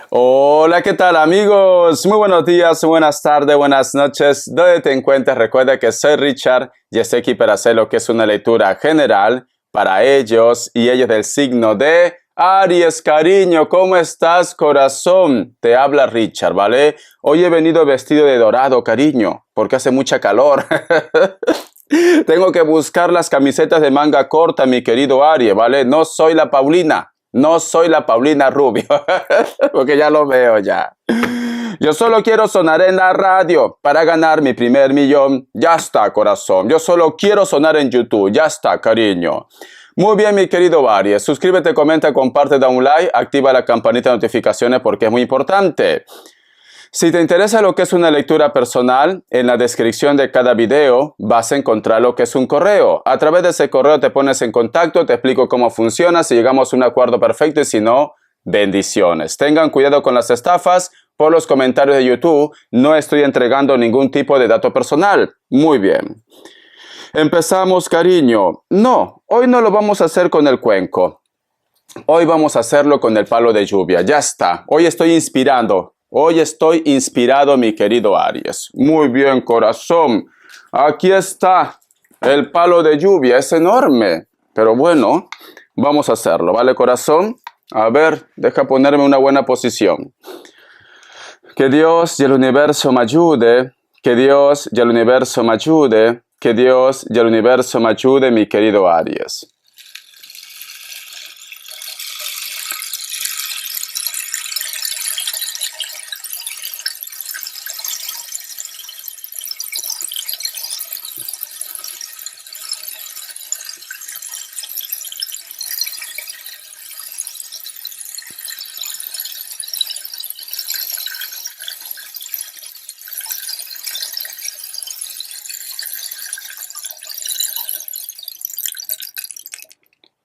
Hola, ¿qué tal amigos? Muy buenos días, buenas tardes, buenas noches. ¿Dónde te encuentras? Recuerda que soy Richard y estoy aquí para hacer lo que es una lectura general para ellos y ellos del signo de Aries. Cariño, ¿cómo estás, corazón? Te habla Richard, ¿vale? Hoy he venido vestido de dorado, cariño, porque hace mucha calor. Tengo que buscar las camisetas de manga corta, mi querido Aries, ¿vale? No soy la Paulina. No soy la Paulina Rubio, porque ya lo veo ya. Yo solo quiero sonar en la radio para ganar mi primer millón. Ya está, corazón. Yo solo quiero sonar en YouTube. Ya está, cariño. Muy bien, mi querido Aries. Suscríbete, comenta, comparte, da un like, activa la campanita de notificaciones porque es muy importante. Si te interesa lo que es una lectura personal, en la descripción de cada video vas a encontrar lo que es un correo. A través de ese correo te pones en contacto, te explico cómo funciona, si llegamos a un acuerdo perfecto y si no, bendiciones. Tengan cuidado con las estafas. Por los comentarios de YouTube no estoy entregando ningún tipo de dato personal. Muy bien. Empezamos, cariño. No, hoy no lo vamos a hacer con el cuenco. Hoy vamos a hacerlo con el palo de lluvia. Ya está. Hoy estoy inspirando. Hoy estoy inspirado, mi querido Aries. Muy bien, corazón. Aquí está el palo de lluvia. Es enorme. Pero bueno, vamos a hacerlo, ¿vale, corazón? A ver, deja ponerme una buena posición. Que Dios y el universo me ayude. Que Dios y el universo me ayude. Que Dios y el universo me ayude, mi querido Aries.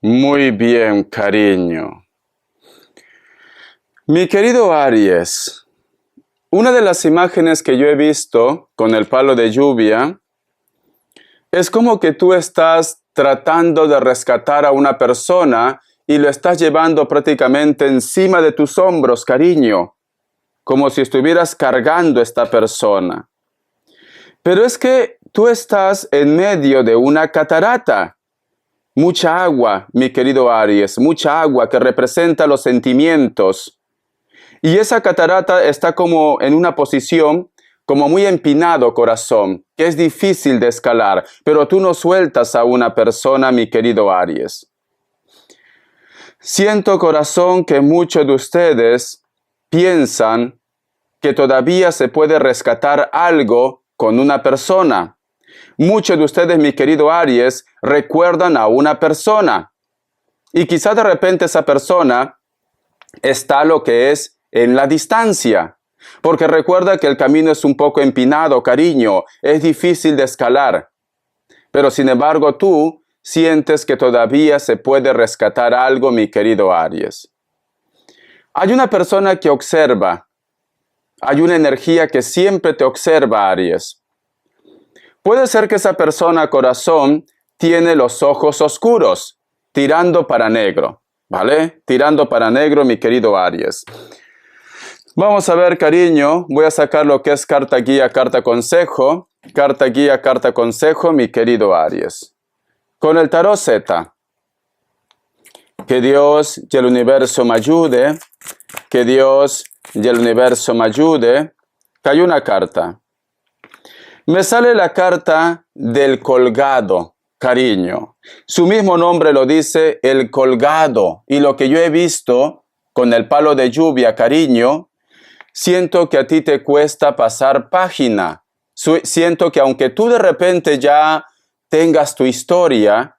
Muy bien, cariño. Mi querido Aries, una de las imágenes que yo he visto con el palo de lluvia es como que tú estás tratando de rescatar a una persona y lo estás llevando prácticamente encima de tus hombros, cariño, como si estuvieras cargando a esta persona. Pero es que tú estás en medio de una catarata. Mucha agua, mi querido Aries, mucha agua que representa los sentimientos. Y esa catarata está como en una posición, como muy empinado, corazón, que es difícil de escalar, pero tú no sueltas a una persona, mi querido Aries. Siento, corazón, que muchos de ustedes piensan que todavía se puede rescatar algo con una persona. Muchos de ustedes, mi querido Aries, recuerdan a una persona. Y quizá de repente esa persona está lo que es en la distancia. Porque recuerda que el camino es un poco empinado, cariño. Es difícil de escalar. Pero sin embargo tú sientes que todavía se puede rescatar algo, mi querido Aries. Hay una persona que observa. Hay una energía que siempre te observa, Aries. Puede ser que esa persona, corazón, tiene los ojos oscuros, tirando para negro, ¿vale? Tirando para negro, mi querido Aries. Vamos a ver, cariño, voy a sacar lo que es carta guía, carta consejo. Carta guía, carta consejo, mi querido Aries. Con el tarot Z. Que Dios y el universo me ayude. Que Dios y el universo me ayude. Cayó una carta. Me sale la carta del colgado, cariño. Su mismo nombre lo dice, el colgado. Y lo que yo he visto con el palo de lluvia, cariño, siento que a ti te cuesta pasar página. Siento que aunque tú de repente ya tengas tu historia,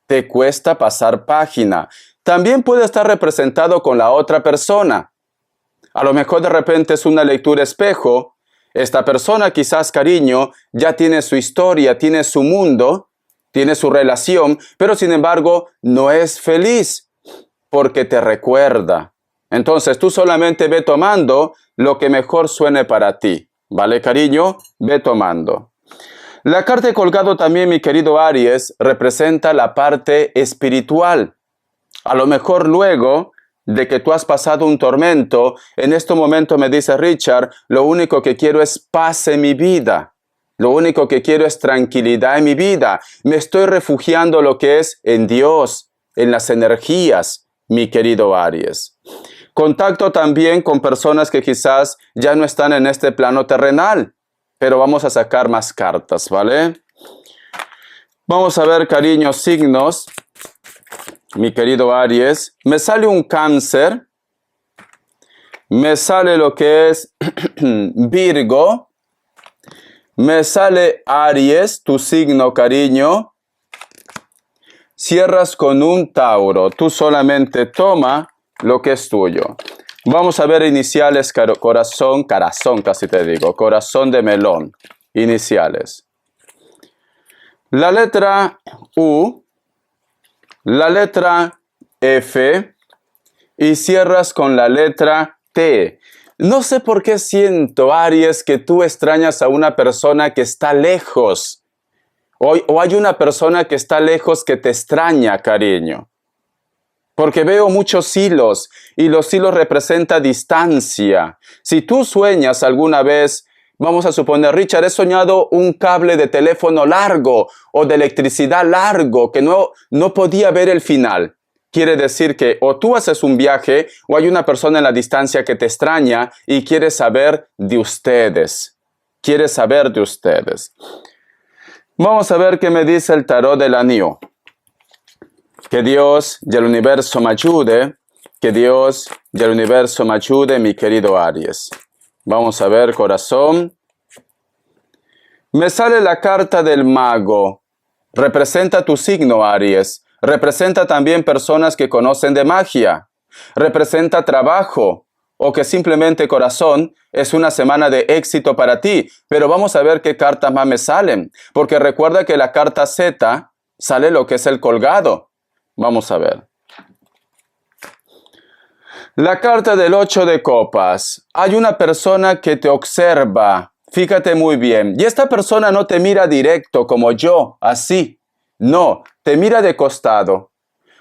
te cuesta pasar página. También puede estar representado con la otra persona. A lo mejor de repente es una lectura espejo. Esta persona quizás, cariño, ya tiene su historia, tiene su mundo, tiene su relación, pero sin embargo no es feliz porque te recuerda. Entonces tú solamente ve tomando lo que mejor suene para ti. ¿Vale, cariño? Ve tomando. La carta de colgado también, mi querido Aries, representa la parte espiritual. A lo mejor luego de que tú has pasado un tormento, en este momento me dice Richard, lo único que quiero es paz en mi vida. Lo único que quiero es tranquilidad en mi vida. Me estoy refugiando lo que es en Dios, en las energías, mi querido Aries. Contacto también con personas que quizás ya no están en este plano terrenal, pero vamos a sacar más cartas, ¿vale? Vamos a ver, cariño, signos. Mi querido Aries, me sale un Cáncer, me sale lo que es Virgo, me sale Aries, tu signo, cariño. Cierras con un Tauro, tú solamente toma lo que es tuyo. Vamos a ver iniciales, corazón casi te digo, corazón de melón, iniciales. La letra U, la letra F y cierras con la letra T. No sé por qué siento, Aries, que tú extrañas a una persona que está lejos. O hay una persona que está lejos que te extraña, cariño. Porque veo muchos hilos y los hilos representan distancia. Si tú sueñas alguna vez, vamos a suponer, Richard, he soñado un cable de teléfono largo o de electricidad largo que no podía ver el final. Quiere decir que o tú haces un viaje o hay una persona en la distancia que te extraña y quiere saber de ustedes. Quiere saber de ustedes. Vamos a ver qué me dice el tarot del anillo. Que Dios y el universo me ayude. Que Dios y el universo me ayude, mi querido Aries. Vamos a ver, corazón. Me sale la carta del mago. Representa tu signo, Aries. Representa también personas que conocen de magia. Representa trabajo. O que simplemente, corazón, es una semana de éxito para ti. Pero vamos a ver qué cartas más me salen. Porque recuerda que la carta Z sale lo que es el colgado. Vamos a ver. La carta del 8 de copas. Hay una persona que te observa. Fíjate muy bien. Y esta persona no te mira directo como yo, así. No, te mira de costado.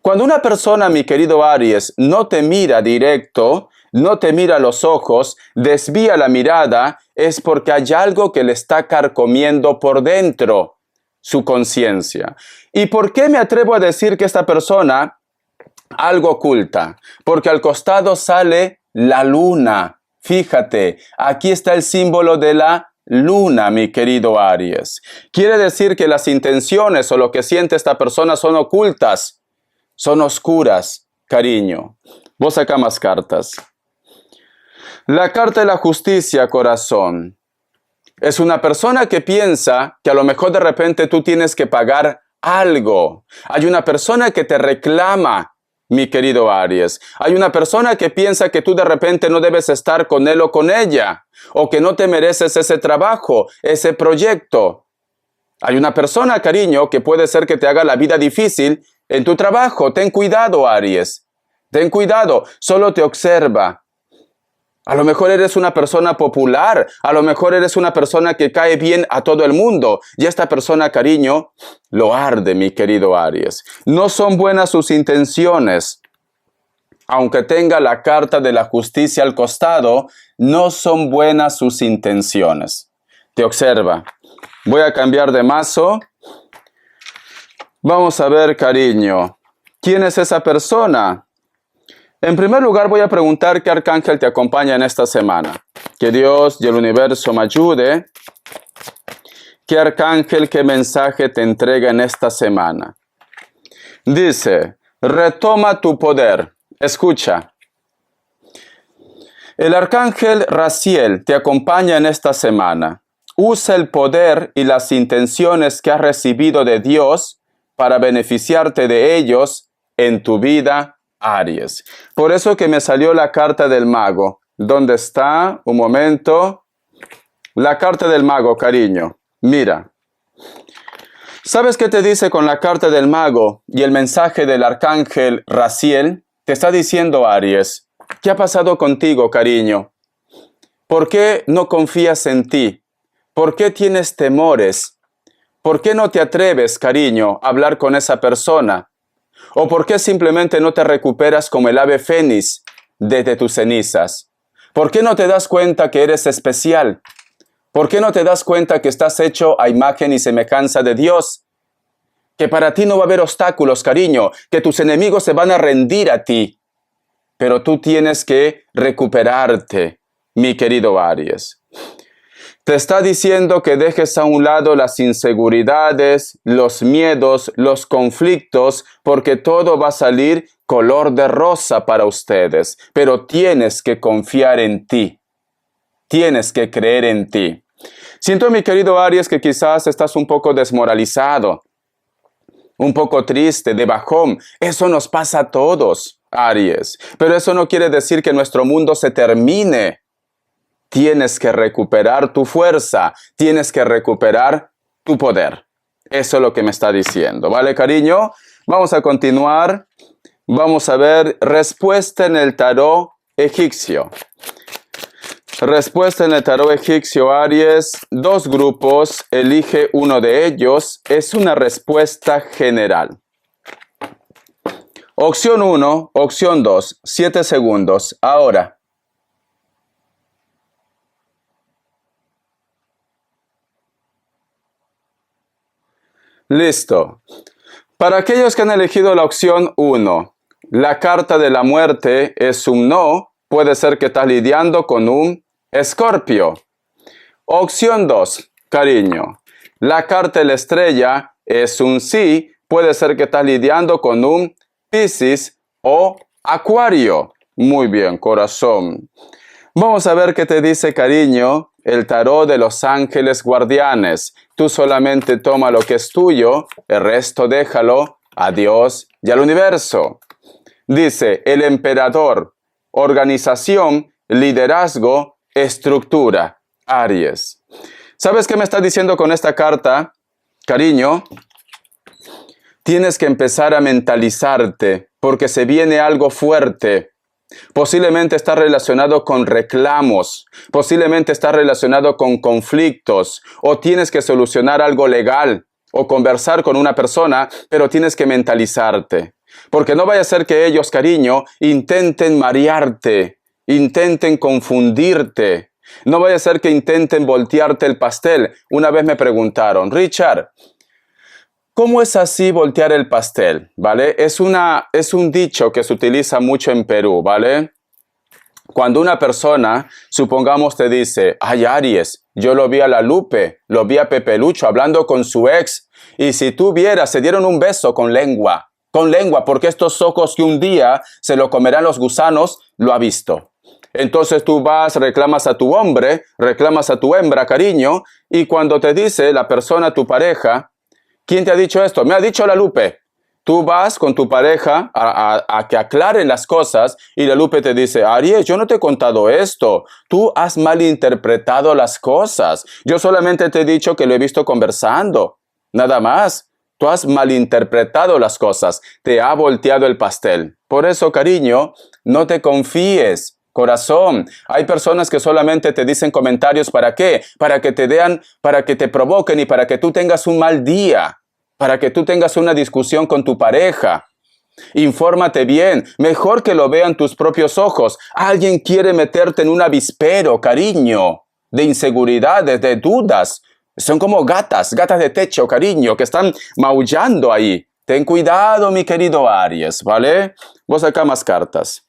Cuando una persona, mi querido Aries, no te mira directo, no te mira a los ojos, desvía la mirada, es porque hay algo que le está carcomiendo por dentro, su conciencia. ¿Y por qué me atrevo a decir que esta persona algo oculta? Porque al costado sale la luna. Fíjate, aquí está el símbolo de la luna, mi querido Aries. Quiere decir que las intenciones o lo que siente esta persona son ocultas, son oscuras, cariño. Vos saca más cartas. La carta de la justicia, corazón. Es una persona que piensa que a lo mejor de repente tú tienes que pagar algo. Hay una persona que te reclama, mi querido Aries. Hay una persona que piensa que tú de repente no debes estar con él o con ella, o que no te mereces ese trabajo, ese proyecto. Hay una persona, cariño, que puede ser que te haga la vida difícil en tu trabajo. Ten cuidado, Aries. Ten cuidado, solo te observa. A lo mejor eres una persona popular, a lo mejor eres una persona que cae bien a todo el mundo. Y esta persona, cariño, lo arde, mi querido Aries. No son buenas sus intenciones. Aunque tenga la carta de la justicia al costado, no son buenas sus intenciones. Te observa. Voy a cambiar de mazo. Vamos a ver, cariño. ¿Quién es esa persona? En primer lugar, voy a preguntar qué arcángel te acompaña en esta semana. Que Dios y el universo me ayude. ¿Qué arcángel, qué mensaje te entrega en esta semana? Dice, retoma tu poder. Escucha. El arcángel Raziel te acompaña en esta semana. Usa el poder y las intenciones que has recibido de Dios para beneficiarte de ellos en tu vida, Aries. Por eso que me salió la carta del mago. ¿Dónde está? Un momento. La carta del mago, cariño. Mira. ¿Sabes qué te dice con la carta del mago y el mensaje del arcángel Raziel? Te está diciendo, Aries, ¿qué ha pasado contigo, cariño? ¿Por qué no confías en ti? ¿Por qué tienes temores? ¿Por qué no te atreves, cariño, a hablar con esa persona? ¿O por qué simplemente no te recuperas como el ave fénix desde tus cenizas? ¿Por qué no te das cuenta que eres especial? ¿Por qué no te das cuenta que estás hecho a imagen y semejanza de Dios? Que para ti no va a haber obstáculos, cariño, que tus enemigos se van a rendir a ti. Pero tú tienes que recuperarte, mi querido Aries. Te está diciendo que dejes a un lado las inseguridades, los miedos, los conflictos, porque todo va a salir color de rosa para ustedes. Pero tienes que confiar en ti. Tienes que creer en ti. Siento, mi querido Aries, que quizás estás un poco desmoralizado, un poco triste, de bajón. Eso nos pasa a todos, Aries. Pero eso no quiere decir que nuestro mundo se termine. Tienes que recuperar tu fuerza, tienes que recuperar tu poder. Eso es lo que me está diciendo, ¿vale, cariño? Vamos a continuar. Vamos a ver respuesta en el tarot egipcio. Respuesta en el tarot egipcio, Aries. 2 grupos, elige uno de ellos. Es una respuesta general. Opción 1, opción 2, 7 segundos. Ahora. Listo. Para aquellos que han elegido la opción 1, la carta de la muerte es un no. Puede ser que estás lidiando con un Escorpio. Opción 2, cariño. La carta de la estrella es un sí. Puede ser que estás lidiando con un Piscis o Acuario. Muy bien, corazón. Vamos a ver qué te dice, cariño, el tarot de los ángeles guardianes. Tú solamente toma lo que es tuyo, el resto déjalo a Dios y al universo. Dice el emperador, organización, liderazgo, estructura, Aries. ¿Sabes qué me está diciendo con esta carta, cariño? Tienes que empezar a mentalizarte porque se viene algo fuerte. Posiblemente está relacionado con reclamos, posiblemente está relacionado con conflictos, o tienes que solucionar algo legal, o conversar con una persona, pero tienes que mentalizarte. Porque no vaya a ser que ellos, cariño, intenten marearte, intenten confundirte. No vaya a ser que intenten voltearte el pastel. Una vez me preguntaron, Richard, ¿cómo es así voltear el pastel? ¿Vale? Es un dicho que se utiliza mucho en Perú, ¿vale? Cuando una persona, supongamos, te dice, ay, Aries, yo lo vi a la Lupe, lo vi a Pepe Lucho hablando con su ex, y si tú vieras, se dieron un beso con lengua, porque estos ojos que un día se lo comerán los gusanos, lo ha visto. Entonces tú vas, reclamas a tu hombre, reclamas a tu hembra, cariño, y cuando te dice la persona, tu pareja, ¿quién te ha dicho esto? Me ha dicho la Lupe. Tú vas con tu pareja a que aclaren las cosas y la Lupe te dice, Aries, yo no te he contado esto. Tú has malinterpretado las cosas. Yo solamente te he dicho que lo he visto conversando. Nada más. Tú has malinterpretado las cosas. Te ha volteado el pastel. Por eso, cariño, no te confíes. Corazón, hay personas que solamente te dicen comentarios, ¿para qué? Para que te vean, para que te provoquen y para que tú tengas un mal día, para que tú tengas una discusión con tu pareja. Infórmate bien, mejor que lo vean tus propios ojos. Alguien quiere meterte en un avispero, cariño, de inseguridades, de dudas. Son como gatas de techo, cariño, que están maullando ahí. Ten cuidado, mi querido Aries, ¿vale? Voy a sacar más cartas.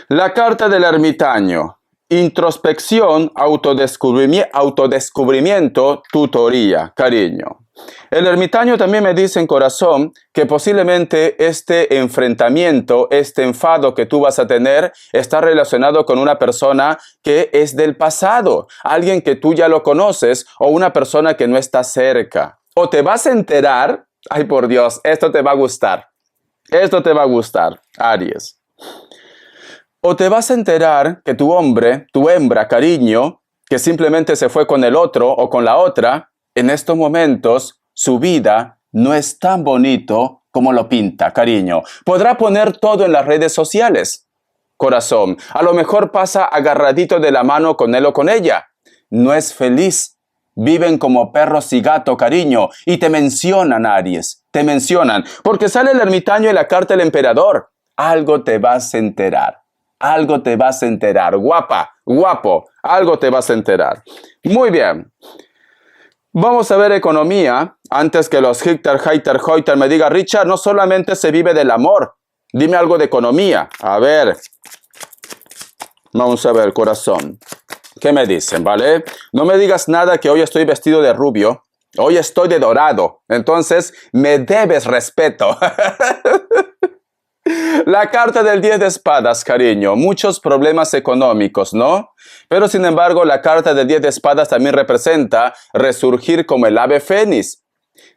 La carta del ermitaño, introspección, autodescubrimiento, tutoría, cariño. El ermitaño también me dice en corazón que posiblemente este enfrentamiento, este enfado que tú vas a tener está relacionado con una persona que es del pasado, alguien que tú ya lo conoces o una persona que no está cerca. O te vas a enterar, ay por Dios, esto te va a gustar, Aries. O te vas a enterar que tu hombre, tu hembra, cariño, que simplemente se fue con el otro o con la otra, en estos momentos su vida no es tan bonito como lo pinta, cariño. Podrá poner todo en las redes sociales. Corazón, a lo mejor pasa agarradito de la mano con él o con ella. No es feliz. Viven como perros y gato, cariño, y te mencionan, Aries. te mencionan, porque sale el ermitaño y la carta del emperador. Algo te vas a enterar. Algo te vas a enterar. Guapa, guapo, algo te vas a enterar. Muy bien. Vamos a ver economía. Antes que los Hoiter me diga, Richard, no solamente se vive del amor. Dime algo de economía. A ver. Vamos a ver, corazón. ¿Qué me dicen, vale? No me digas nada que hoy estoy vestido de rubio. Hoy estoy de dorado. Entonces, me debes respeto. La carta del 10 de espadas, cariño. Muchos problemas económicos, ¿no? Pero sin embargo, la carta del 10 de espadas también representa resurgir como el ave fénix.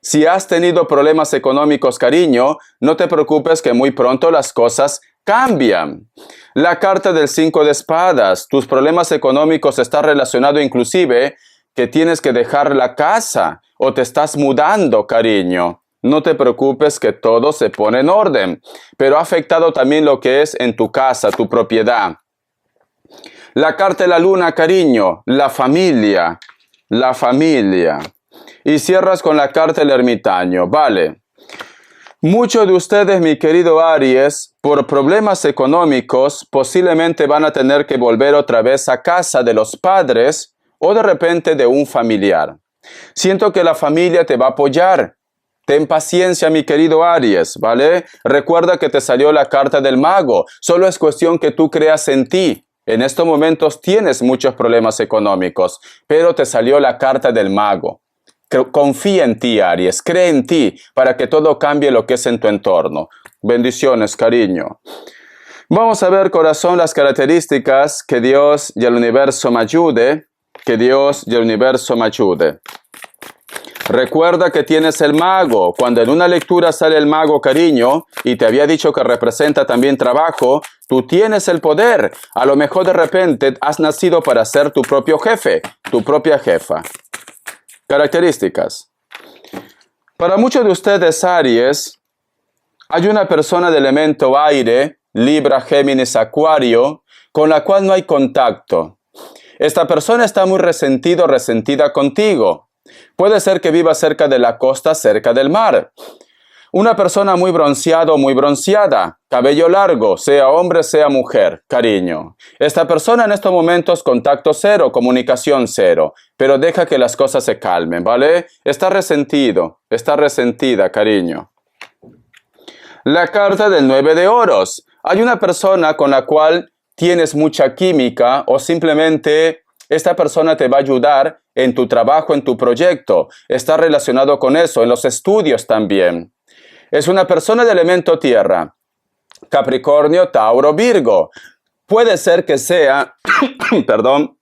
Si has tenido problemas económicos, cariño, no te preocupes que muy pronto las cosas cambian. La carta del 5 de espadas. Tus problemas económicos están relacionados inclusive que tienes que dejar la casa o te estás mudando, cariño. No te preocupes que todo se pone en orden, pero ha afectado también lo que es en tu casa, tu propiedad. La carta de la luna, cariño, la familia, la familia. Y cierras con la carta del ermitaño, vale. Muchos de ustedes, mi querido Aries, por problemas económicos, posiblemente van a tener que volver otra vez a casa de los padres o de repente de un familiar. Siento que la familia te va a apoyar. Ten paciencia, mi querido Aries, ¿vale? Recuerda que te salió la carta del mago. Solo es cuestión que tú creas en ti. En estos momentos tienes muchos problemas económicos, pero te salió la carta del mago. Confía en ti, Aries. Cree en ti para que todo cambie lo que es en tu entorno. Bendiciones, cariño. Vamos a ver, corazón, las características. Que Dios y el universo me ayude. Que Dios y el universo me ayude. Recuerda que tienes el mago. Cuando en una lectura sale el mago, cariño, y te había dicho que representa también trabajo, tú tienes el poder. A lo mejor de repente has nacido para ser tu propio jefe, tu propia jefa. Características. Para muchos de ustedes, Aries, hay una persona de elemento aire, Libra, Géminis, Acuario, con la cual no hay contacto. Esta persona está muy resentido o resentida contigo. Puede ser que viva cerca de la costa, cerca del mar. Una persona muy bronceado o muy bronceada, cabello largo, sea hombre, sea mujer, cariño. Esta persona en estos momentos contacto cero, comunicación cero, pero deja que las cosas se calmen, ¿vale? Está resentido, está resentida, cariño. La carta del 9 de oros. Hay una persona con la cual tienes mucha química o simplemente esta persona te va a ayudar en tu trabajo, en tu proyecto. Está relacionado con eso, en los estudios también. Es una persona de elemento tierra. Capricornio, Tauro, Virgo. Puede ser que sea, perdón,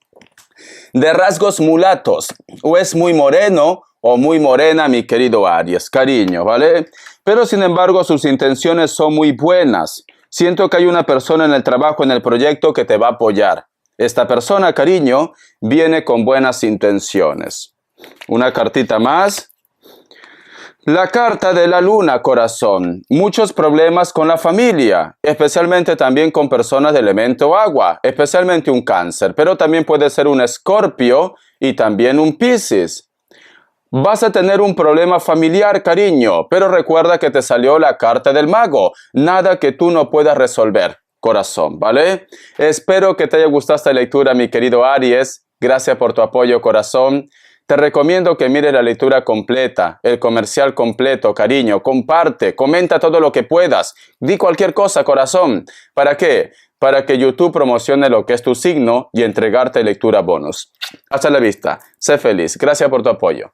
de rasgos mulatos. O es muy moreno o muy morena, mi querido Aries, cariño, ¿vale? Pero sin embargo, sus intenciones son muy buenas. Siento que hay una persona en el trabajo, en el proyecto que te va a apoyar. Esta persona, cariño, viene con buenas intenciones. Una cartita más. La carta de la luna, corazón. Muchos problemas con la familia, especialmente también con personas de elemento agua, especialmente un cáncer, pero también puede ser un escorpio y también un piscis. Vas a tener un problema familiar, cariño, pero recuerda que te salió la carta del mago. Nada que tú no puedas resolver, corazón, ¿vale? Espero que te haya gustado esta lectura, mi querido Aries. Gracias por tu apoyo, corazón. Te recomiendo que mires la lectura completa, el comercial completo, cariño. Comparte, comenta todo lo que puedas. Di cualquier cosa, corazón. ¿Para qué? Para que YouTube promocione lo que es tu signo y entregarte lectura bonus. Hasta la vista. Sé feliz. Gracias por tu apoyo.